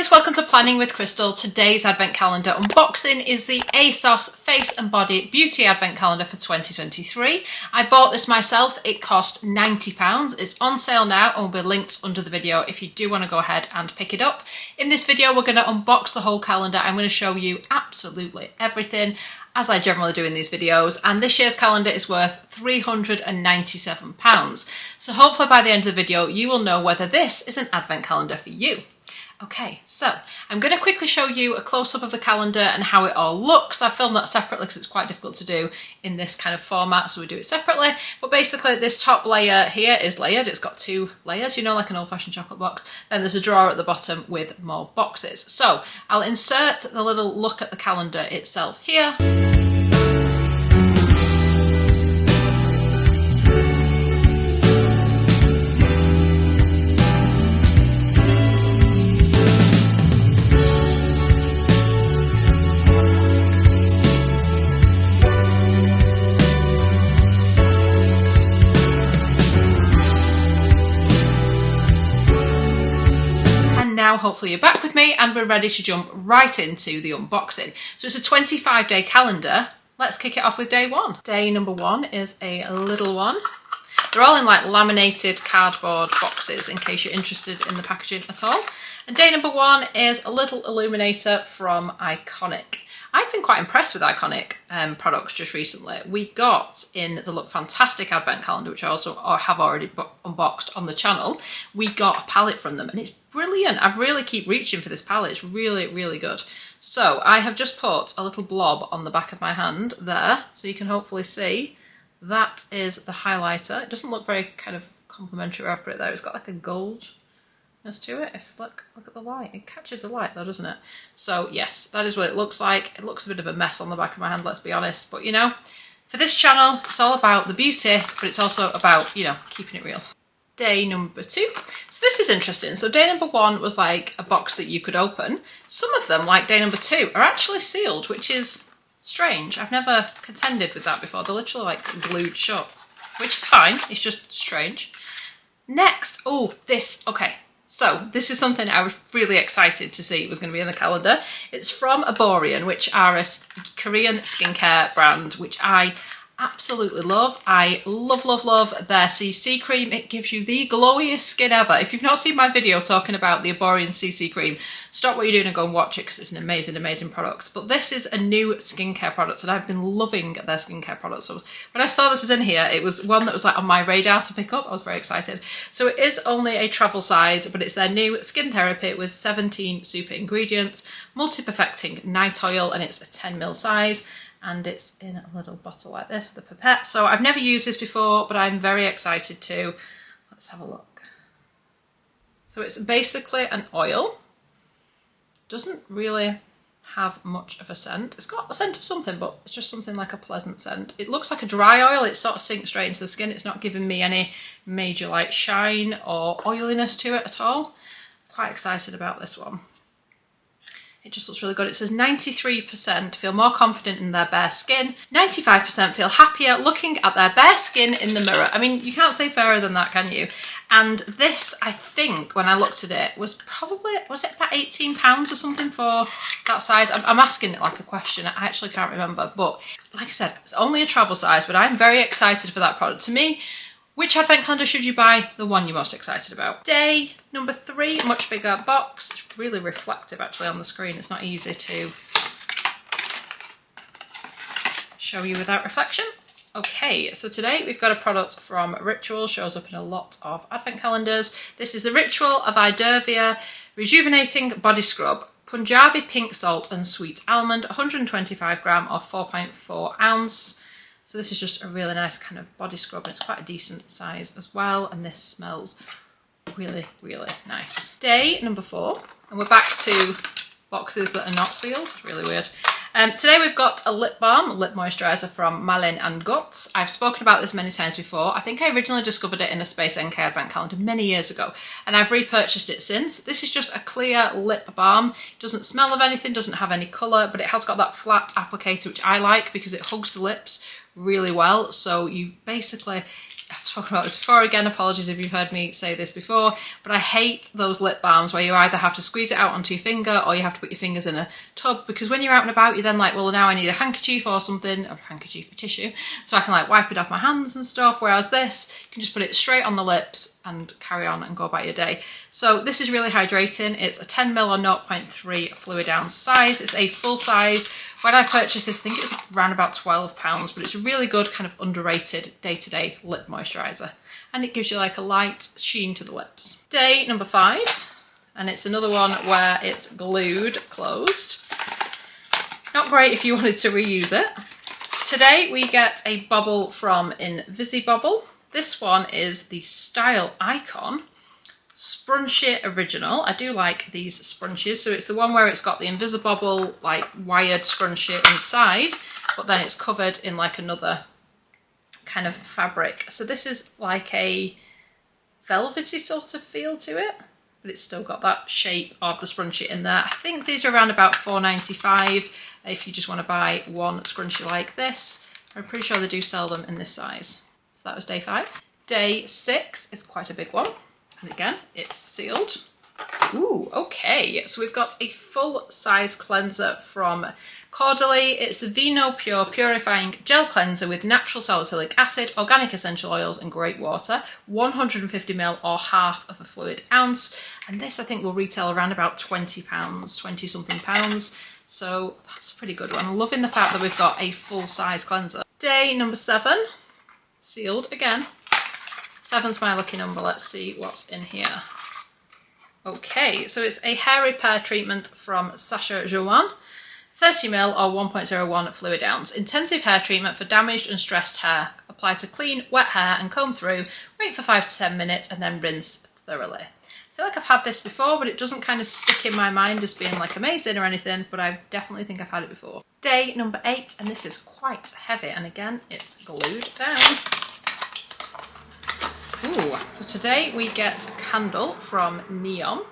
guys, welcome to Planning with Crystal. Today's Advent Calendar unboxing is the ASOS Face and Body Beauty Advent Calendar for 2023. I bought this myself, it cost £90. It's on sale now and will be linked under the video if you do want to go ahead and pick it up. In this video we're going to unbox the whole calendar. I'm going to show you absolutely everything, as I generally do in these videos, and this year's calendar is worth £397. So hopefully by the end of the video you will know whether this is an advent calendar for you. Okay, so I'm going to quickly show you a close-up of the calendar and how it all looks. I've filmed that separately because it's quite difficult to do in this kind of format, so we do it separately. But basically this top layer here is layered. It's got two layers, you know, like an old-fashioned chocolate box. Then there's a drawer at the bottom with more boxes. So I'll insert the little look at the calendar itself here. Now hopefully you're back with me and we're ready to jump right into the unboxing. So it's a 25-day calendar. Let's kick it off with day one. Day number one is a little one. They're all in like laminated cardboard boxes in case you're interested in the packaging at all. And day number one is a little illuminator from Iconic. I've been quite impressed with Iconic products just recently. We got in the Look Fantastic Advent Calendar, which I also have already unboxed on the channel, we got a palette from them and it's brilliant. I really keep reaching for this palette. It's really, really good. So I have just put a little blob on the back of my hand there, so you can hopefully see that is the highlighter. It doesn't look very kind of complimentary where I've put it there. It's got like a gold to it. If look at the light, it catches the light though, doesn't it? So yes, that is what it looks like. It looks a bit of a mess on the back of my hand, let's be honest, but you know, for this channel it's all about the beauty, but it's also about, you know, keeping it real. Day number two. So this is interesting. So day number one was like a box that you could open. Some of them, like day number two, are actually sealed, which is strange. I've never contended with that before. They're literally like glued shut, which is fine, it's just strange. Next, oh, this, okay. So this is something I was really excited to see was going to be in the calendar. It's from Aboryan, which are a Korean skincare brand, which I absolutely love. I love, love, love their CC cream. It gives you the glowiest skin ever. If you've not seen my video talking about the Aboryan CC cream, stop what you're doing and go and watch it because it's an amazing, amazing product. But this is a new skincare product and I've been loving their skincare products. So when I saw this was in here, it was one that was like on my radar to pick up. I was very excited. So it is only a travel size, but it's their new skin therapy with 17 super ingredients, multi-perfecting night oil, and it's a 10ml size. And it's in a little bottle like this with a pipette. So I've never used this before, but I'm very excited to. Let's have a look. So it's basically an oil. Doesn't really have much of a scent. It's got a scent of something, but it's just something like a pleasant scent. It looks like a dry oil. It sort of sinks straight into the skin. It's not giving me any major like shine or oiliness to it at all. Quite excited about this one. It just looks really good. It says 93% feel more confident in their bare skin. 95% feel happier looking at their bare skin in the mirror. I mean, you can't say fairer than that, can you? And this, I think, when I looked at it, was probably, was it about £18 or something for that size? I'm asking it like a question. I actually can't remember. But like I said, it's only a travel size, but I'm very excited for that product. To me, which advent calendar should you buy? The one you're most excited about. Day number three, much bigger box. It's really reflective actually on the screen. It's not easy to show you without reflection. Okay, so today we've got a product from Ritual, shows up in a lot of advent calendars. This is the Ritual of Idurvia Rejuvenating Body Scrub. Punjabi pink salt and sweet almond, 125 gram or 4.4 ounce. So this is just a really nice kind of body scrub and it's quite a decent size as well, and this smells really, really nice. Day number four, and we're back to boxes that are not sealed, really weird. Today we've got a lip balm, lip moisturizer from Malin and Guts. I've spoken about this many times before. I think I originally discovered it in a Space NK advent calendar many years ago and I've repurchased it since. This is just a clear lip balm. It doesn't smell of anything, doesn't have any colour, but it has got that flat applicator which I like because it hugs the lips really well. So you basically I've spoken about this before, again, apologies if you've heard me say this before, but I hate those lip balms where you either have to squeeze it out onto your finger or you have to put your fingers in a tub, because when you're out and about, you're then like, well, now I need a handkerchief or something, or a handkerchief, a tissue, so I can like wipe it off my hands and stuff, whereas this, you can just put it straight on the lips and carry on and go about your day. So this is really hydrating. It's a 10ml or 0.3 fluid ounce size. It's a full size. When I purchased this, I think it was around about £12, but it's a really good kind of underrated day-to-day lip moisturiser. And it gives you like a light sheen to the lips. Day number 5, and it's another one where it's glued closed. Not great if you wanted to reuse it. Today we get a bubble from Invisibubble. This one is the Style Icon Scrunchie Original. I do like these scrunchies. So it's the one where it's got the Invisibubble like wired scrunchie inside, but then it's covered in like another kind of fabric. So this is like a velvety sort of feel to it, but it's still got that shape of the scrunchie in there. I think these are around about £4.95 if you just want to buy one scrunchie like this. I'm pretty sure they do sell them in this size. So that was day 5. Day 6 is quite a big one. And again, it's sealed. Ooh, okay. So we've got a full-size cleanser from Caudalie. It's the Vino Pure Purifying Gel Cleanser with natural salicylic acid, organic essential oils and great water. 150ml or half of a fluid ounce. And this I think will retail around about £20, 20-something pounds. So that's a pretty good one. I'm loving the fact that we've got a full-size cleanser. Day number 7, sealed again. 7's my lucky number. Let's see what's in here. Okay, so it's a hair repair treatment from Sacha Joanne. 30ml or 1.01 fluid ounce. Intensive hair treatment for damaged and stressed hair. Apply to clean, wet hair and comb through. Wait for 5 to 10 minutes and then rinse thoroughly. I feel like I've had this before, but it doesn't kind of stick in my mind as being like amazing or anything, but I definitely think I've had it before. Day number 8, and this is quite heavy, and again, it's glued down. Ooh, so today we get Candle from Neon.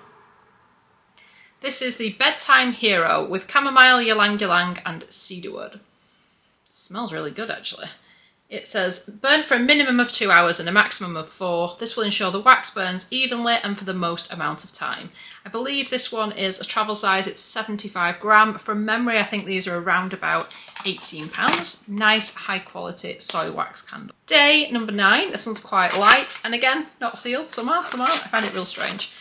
This is the Bedtime Hero with chamomile, ylang ylang and cedarwood. Smells really good actually. It says, burn for a minimum of 2 hours and a maximum of 4. This will ensure the wax burns evenly and for the most amount of time. I believe this one is a travel size, it's 75 gram. From memory, I think these are around about £18. Nice, high quality soy wax candle. Day number 9, this one's quite light, and again, not sealed, some are, I find it real strange.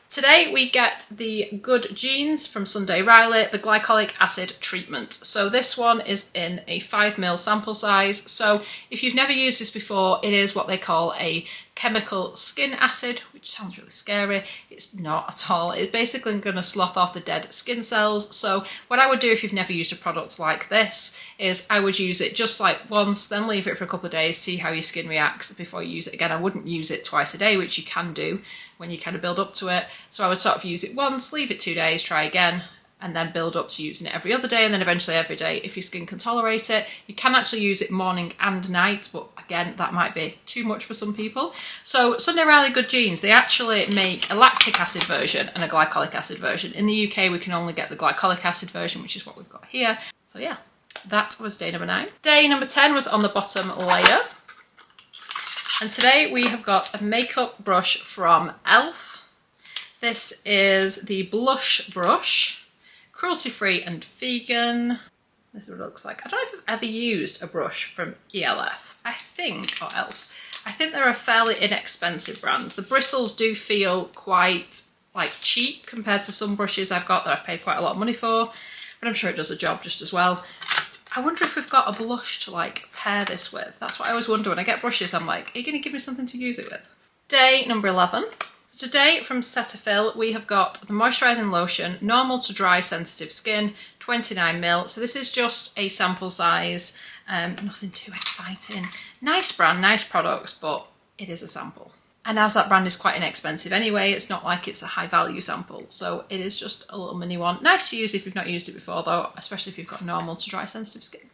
Today we get the Good Genes from Sunday Riley, the Glycolic Acid Treatment. So this one is in a 5ml sample size. So if you've never used this before, it is what they call a chemical skin acid, which sounds really scary. It's not at all. It's basically going to slough off the dead skin cells. So what I would do if you've never used a product like this is I would use it just like once, then leave it for a couple of days, see how your skin reacts before you use it again. I wouldn't use it twice a day, which you can do when you kind of build up to it. So I would sort of use it once, leave it 2 days, try again, and then build up to using it every other day and then eventually every day if your skin can tolerate it. You can actually use it morning and night, but again, that might be too much for some people. So Sunday Riley Good Genes, they actually make a lactic acid version and a glycolic acid version. In the UK, we can only get the glycolic acid version, which is what we've got here. So yeah, that was day number 9. Day number 10 was on the bottom layer. And today we have got a makeup brush from e.l.f. This is the blush brush, cruelty-free and vegan. This is what it looks like. I don't know if I've ever used a brush from e.l.f. I think, or e.l.f. I think they're a fairly inexpensive brand. The bristles do feel quite like cheap compared to some brushes I've got that I've paid quite a lot of money for, but I'm sure it does the job just as well. I wonder if we've got a blush to like pair this with. That's what I always wonder when I get brushes. I'm like, are you going to give me something to use it with? Day number 11. So today from Cetaphil, we have got the moisturising lotion, normal to dry sensitive skin, 29ml. So this is just a sample size, nothing too exciting. Nice brand, nice products, but it is a sample. And as that brand is quite inexpensive anyway, it's not like it's a high value sample. So it is just a little mini one. Nice to use if you've not used it before though, especially if you've got normal to dry sensitive skin.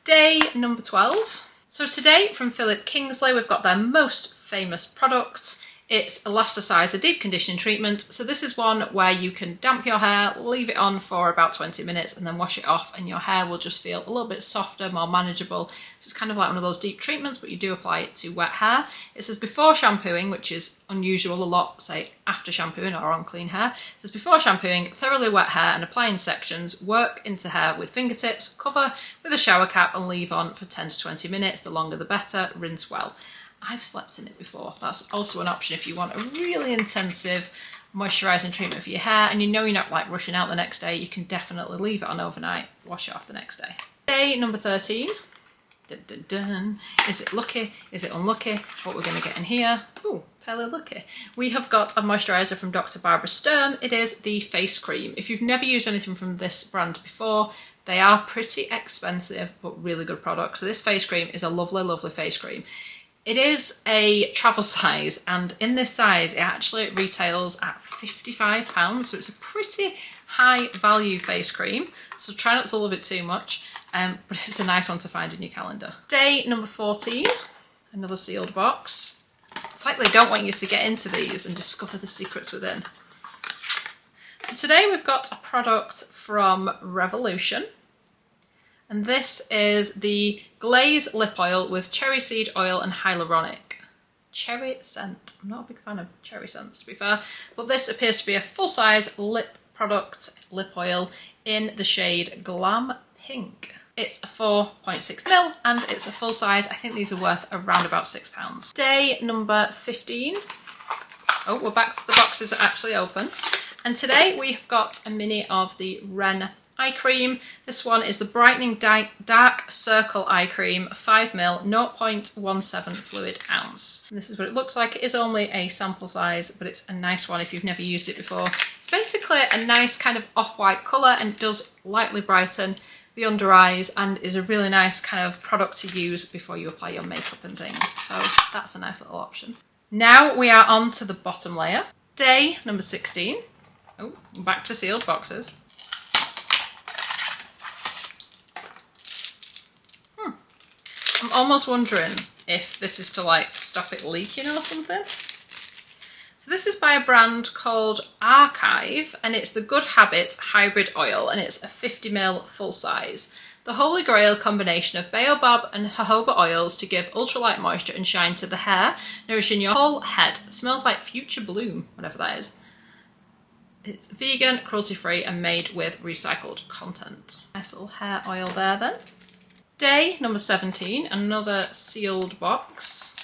Day number 12. So today from Philip Kingsley, we've got their most famous products. It's Elasticizer Deep Conditioning Treatment. So this is one where you can damp your hair, leave it on for about 20 minutes and then wash it off, and your hair will just feel a little bit softer, more manageable. So it's kind of like one of those deep treatments, but you do apply it to wet hair. It says before shampooing, which is unusual, a lot say after shampooing or on clean hair. It says before shampooing, thoroughly wet hair and apply in sections, work into hair with fingertips, cover with a shower cap and leave on for 10 to 20 minutes. The longer the better, rinse well. I've slept in it before. That's also an option if you want a really intensive moisturising treatment for your hair and you know you're not like rushing out the next day. You can definitely leave it on overnight, wash it off the next day. Day number 13. Dun, dun, dun. Is it lucky? Is it unlucky? What we're going to get in here? Ooh, fairly lucky. We have got a moisturiser from Dr. Barbara Sturm. It is the face cream. If you've never used anything from this brand before, they are pretty expensive but really good products. So this face cream is a lovely, lovely face cream. It is a travel size, and in this size it actually retails at £55, so it's a pretty high value face cream, so try not to love it too much, but it's a nice one to find in your calendar. Day number 14, another sealed box. It's like they don't want you to get into these and discover the secrets within. So today we've got a product from Revolution. And this is the Glaze Lip Oil with cherry seed oil and hyaluronic. Cherry scent. I'm not a big fan of cherry scents, to be fair. But this appears to be a full-size lip product, lip oil, in the shade Glam Pink. It's a 4.6ml and it's a full size. I think these are worth around about £6. Day number 15. Oh, we're back to the boxes that actually open. And today we've got a mini of the Ren Eye Cream. This one is the Brightening Dark Circle Eye Cream, 5ml, 0.17 fluid ounce. And this is what it looks like. It is only a sample size, but it's a nice one if you've never used it before. It's basically a nice kind of off-white colour and it does lightly brighten the under eyes and is a really nice kind of product to use before you apply your makeup and things. So that's a nice little option. Now we are on to the bottom layer. Day number 16. Oh, back to sealed boxes. I'm almost wondering if this is to like stop it leaking or something. So this is by a brand called Archive and it's the Good Habit Hybrid Oil and it's a 50ml full size. The holy grail combination of baobab and jojoba oils to give ultralight moisture and shine to the hair, nourishing your whole head. It smells like Future Bloom, whatever that is. It's vegan, cruelty-free and made with recycled content. Nice little hair oil there then. Day number 17, another sealed box.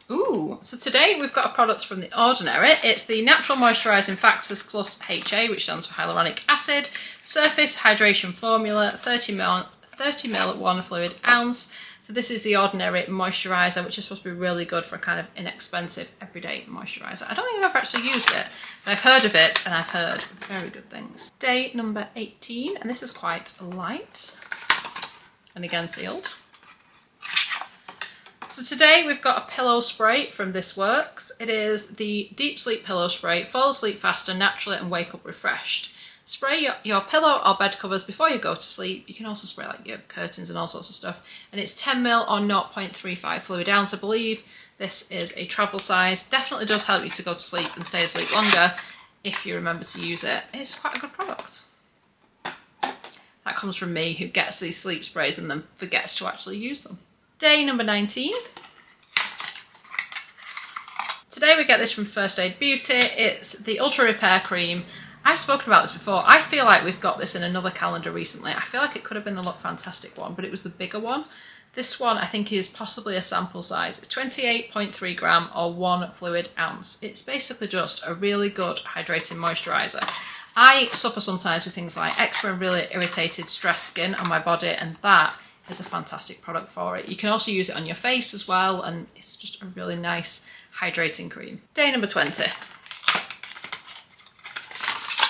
Ooh, so today we've got a product from The Ordinary. It's the Natural Moisturising Factors Plus HA, which stands for Hyaluronic Acid, Surface Hydration Formula, 30ml 1 fluid ounce. So this is the Ordinary Moisturiser, which is supposed to be really good for a kind of inexpensive everyday moisturiser. I don't think I've ever actually used it, but I've heard of it and I've heard very good things. Day number 18, and this is quite light, and again sealed. So today we've got a pillow spray from This Works. It is the Deep Sleep Pillow Spray. Fall asleep faster, naturally, and wake up refreshed. Spray your pillow or bed covers before you go to sleep. You can also spray like your curtains and all sorts of stuff. And it's 10ml or 0.35 fluid ounce, I believe. This is a travel size. Definitely does help you to go to sleep and stay asleep longer if you remember to use it. It's quite a good product. That comes from me, who gets these sleep sprays and then forgets to actually use them. Day number 19. Today we get this from First Aid Beauty. It's the Ultra Repair Cream. I've spoken about this before. I feel like we've got this in another calendar recently. I feel like it could have been the Look Fantastic one, but it was the bigger one. This one I think is possibly a sample size. It's 28.3 gram or 1 fluid ounce. It's basically just a really good hydrating moisturiser. I suffer sometimes with things like eczema and really irritated, stressed skin on my body, and that is a fantastic product for it. You can also use it on your face as well, and it's just a really nice hydrating cream. Day number 20.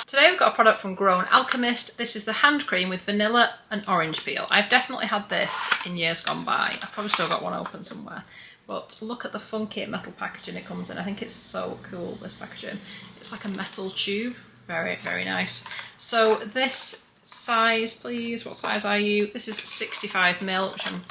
Today we've got a product from Grown Alchemist. This is the hand cream with vanilla and orange peel. I've definitely had this in years gone by. I've probably still got one open somewhere. But look at the funky metal packaging it comes in. I think it's so cool, this packaging. It's like a metal tube. Very, very nice. So this size, please, what size are you? This is 65ml, which I'm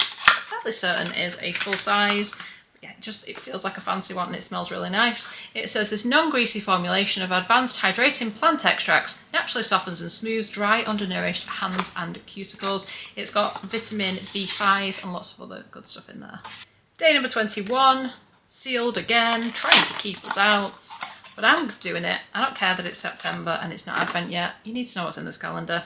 fairly certain is a full size. Yeah, it feels like a fancy one and it smells really nice. It says this non-greasy formulation of advanced hydrating plant extracts naturally softens and smooths dry, undernourished hands and cuticles. It's got vitamin B5 and lots of other good stuff in there. Day number 21, sealed again, trying to keep us out, but I'm doing it. I don't care that it's September and it's not Advent yet. You need to know what's in this calendar.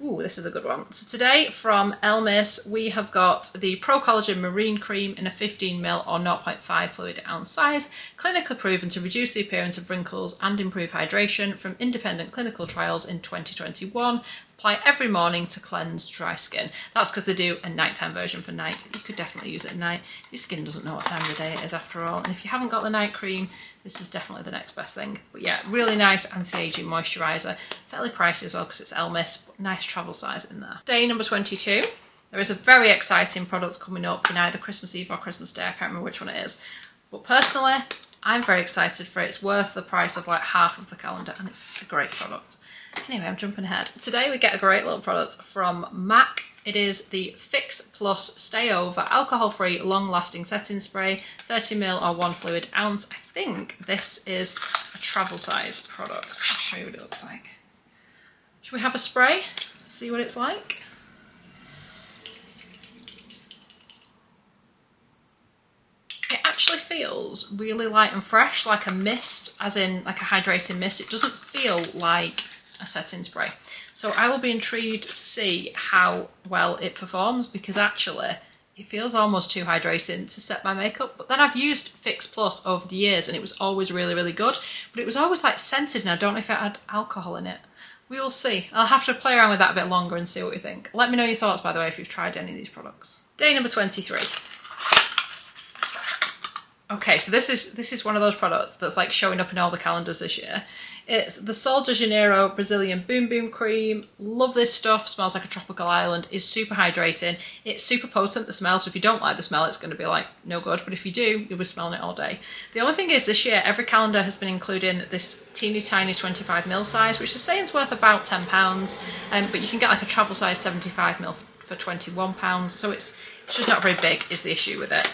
Ooh, this is a good one. So today from Elmis, we have got the Pro Collagen Marine Cream in a 15ml or 0.5 fluid ounce size, clinically proven to reduce the appearance of wrinkles and improve hydration from independent clinical trials in 2021. Apply every morning to cleanse dry skin. That's because they do a nighttime version for night. You could definitely use it at night. Your skin doesn't know what time of the day it is after all. And if you haven't got the night cream, this is definitely the next best thing. But yeah, really nice anti-aging moisturiser. Fairly pricey as well because it's Elmis, but nice travel size in there. Day number 22. There is a very exciting product coming up in either Christmas Eve or Christmas Day. I can't remember which one it is. But personally, I'm very excited for it. It's worth the price of like half of the calendar and it's a great product. Anyway, I'm jumping ahead. Today we get a great little product from MAC. It is the Fix Plus Stay Over alcohol-free long-lasting setting spray, 30ml or 1 fluid ounce. I think this is a travel size product. I'll show you what it looks like. Should we have a spray? See what it's like? It actually feels really light and fresh, like a mist, as in like a hydrating mist. It doesn't feel like a setting spray. So I will be intrigued to see how well it performs because actually it feels almost too hydrating to set my makeup. But then I've used Fix Plus over the years and it was always really, really good. But it was always like scented and I don't know if it had alcohol in it. We will see. I'll have to play around with that a bit longer and see what you think. Let me know your thoughts, by the way, if you've tried any of these products. Day number 23. Okay, so this is one of those products that's like showing up in all the calendars this year. It's the Sol de Janeiro Brazilian Boom Boom Cream. Love this stuff. Smells like a tropical island. Is super hydrating. It's super potent, the smell. So if you don't like the smell, it's going to be like no good. But if you do, you'll be smelling it all day. The only thing is this year, every calendar has been including this teeny tiny 25ml size, which is saying it's worth about £10. But you can get like a travel size 75ml for £21. So it's just not very big is the issue with it.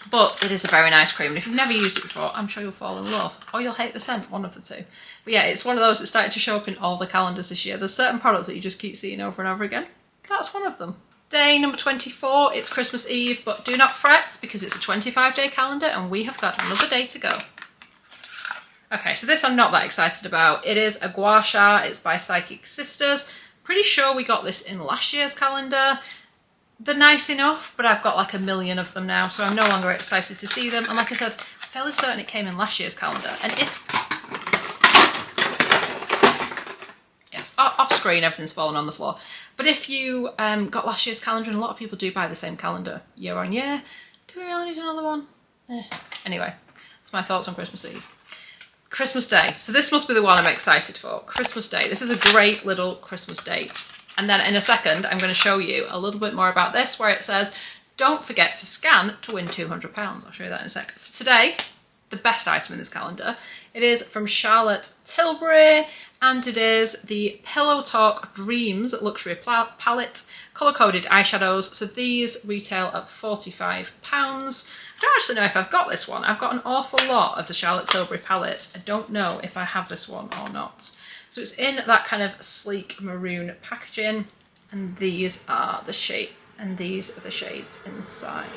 But it is a very nice cream, and if you've never used it before, I'm sure you'll fall in love. Or you'll hate the scent, one of the two. But yeah, it's one of those that's started to show up in all the calendars this year. There's certain products that you just keep seeing over and over again. That's one of them. Day number 24, it's Christmas Eve, but do not fret, because it's a 25-day calendar, and we have got another day to go. Okay, so this I'm not that excited about. It is a gua sha, it's by Psychic Sisters. Pretty sure we got this in last year's calendar. They're nice enough, but I've got like a million of them now, so I'm no longer excited to see them. And like I said, I'm fairly certain it came in last year's calendar. And if... Yes, off screen, everything's fallen on the floor. But if you got last year's calendar, and a lot of people do buy the same calendar year on year, do we really need another one? Anyway, that's my thoughts on Christmas Eve. Christmas Day. So this must be the one I'm excited for. Christmas Day. This is a great little Christmas date. And then in a second, I'm going to show you a little bit more about this, where it says, don't forget to scan to win £200. I'll show you that in a second. So today, the best item in this calendar, it is from Charlotte Tilbury, and it is the Pillow Talk Dreams Luxury Palette, colour-coded eyeshadows. So these retail at £45. I don't actually know if I've got this one. I've got an awful lot of the Charlotte Tilbury palettes. I don't know if I have this one or not. So it's in that kind of sleek maroon packaging, and these are the shade, and these are the shades inside.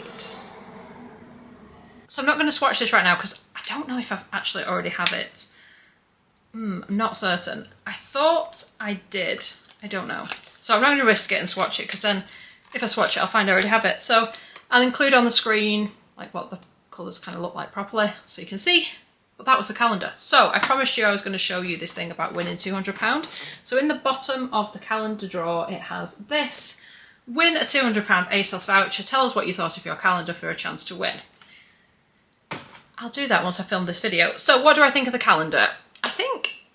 So I'm not going to swatch this right now because I don't know if I've actually already have it. I'm not certain. I thought I did. I don't know. So I'm not going to risk it and swatch it because then if I swatch it, I'll find I already have it. So I'll include on the screen like what the colours kind of look like properly so you can see. But that was the calendar. So I promised you I was going to show you this thing about winning £200. So in the bottom of the calendar drawer, it has this. Win a £200 ASOS voucher. Tell us what you thought of your calendar for a chance to win. I'll do that once I film this video. So what do I think of the calendar? I think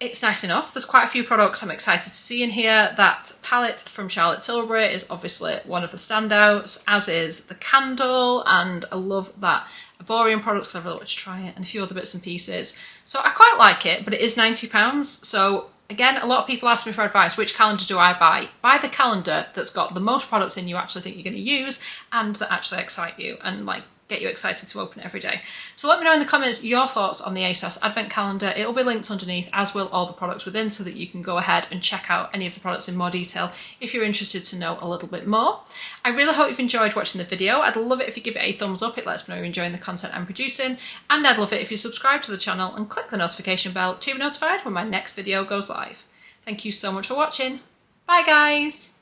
it's nice enough. There's quite a few products I'm excited to see in here. That palette from Charlotte Tilbury is obviously one of the standouts, as is the candle, and I love that Aboryan products because I really want to try it, and a few other bits and pieces. So I quite like it, but it is £90, so Again, a lot of people ask me for advice, which calendar do I buy? Buy the calendar that's got the most products in you actually think you're going to use and that actually excite you and like get you excited to open it every day. So let me know in the comments your thoughts on the ASOS Advent Calendar. It'll be linked underneath, as will all the products within, so that you can go ahead and check out any of the products in more detail if you're interested to know a little bit more. I really hope you've enjoyed watching the video. I'd love it if you give it a thumbs up. It lets me know you're enjoying the content I'm producing. And I'd love it if you subscribe to the channel and click the notification bell to be notified when my next video goes live. Thank you so much for watching. Bye guys!